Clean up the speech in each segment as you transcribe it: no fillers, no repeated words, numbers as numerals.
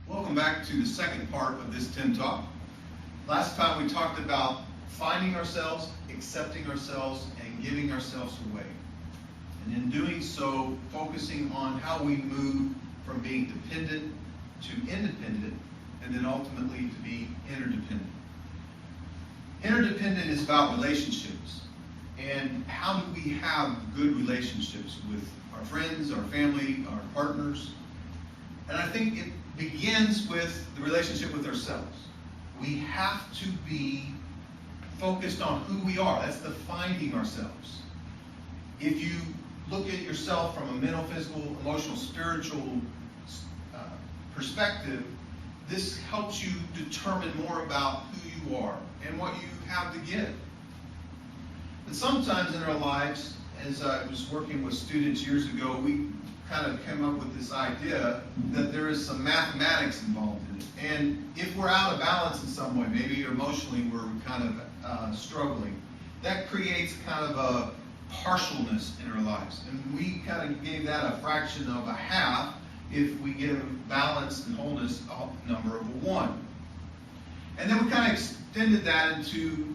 Welcome back to the second part of this Tim Talk. Last time we talked about finding ourselves, accepting ourselves, and giving ourselves away. And in doing so, focusing on how we move from being dependent to independent, and then ultimately to be interdependent. Interdependent is about relationships. And how do we have good relationships with our friends, our family, our partners? And I think it begins with the relationship with ourselves. We have to be focused on who we are. That's the finding ourselves. If you look at yourself from a mental, physical, emotional, spiritual perspective, this helps you determine more about who you are and what you have to give. But sometimes in our lives, as I was working with students years ago, we kind of came up with this idea that there is some mathematics involved in it. And if we're out of balance in some way, maybe emotionally we're kind of struggling, that creates kind of a partialness in our lives. And we kind of gave that a fraction of a half if we give balance and wholeness a number of a 1. And then we kind of extended that into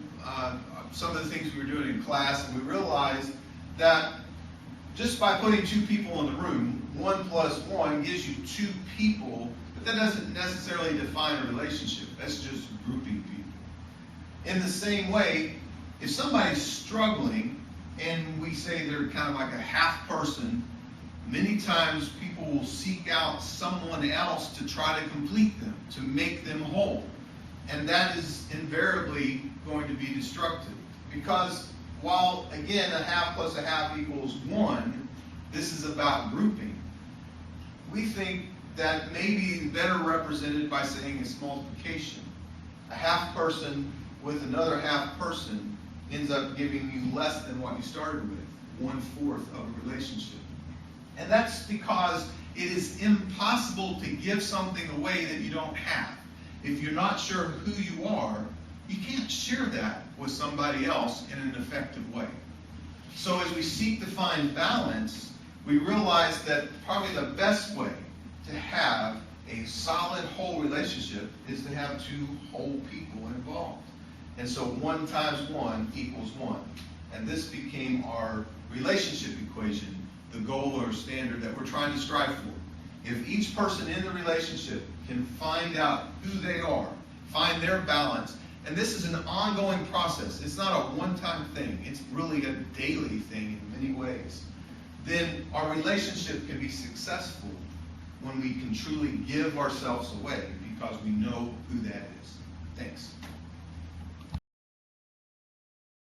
some of the things we were doing in class, and we realized that just by putting 2 people in the room, 1 plus 1 gives you 2 people, but that doesn't necessarily define a relationship. That's just grouping people. In the same way, if somebody's struggling and we say they're kind of like a half person, many times people will seek out someone else to try to complete them, to make them whole. And that is invariably going to be destructive. Because while, again, a half plus a half equals 1, this is about grouping. We think that may be better represented by saying it's multiplication. A half person with another half person ends up giving you less than what you started with, 1/4 of a relationship. And that's because it is impossible to give something away that you don't have. If you're not sure who you are, you can't share that with somebody else in an effective way. So as we seek to find balance, we realize that probably the best way to have a solid whole relationship is to have 2 whole people involved. And so 1 times 1 equals 1. And this became our relationship equation, the goal or standard that we're trying to strive for. If each person in the relationship can find out who they are, find their balance, and this is an ongoing process. It's not a one-time thing. It's really a daily thing in many ways. Then our relationship can be successful when we can truly give ourselves away because we know who that is. Thanks.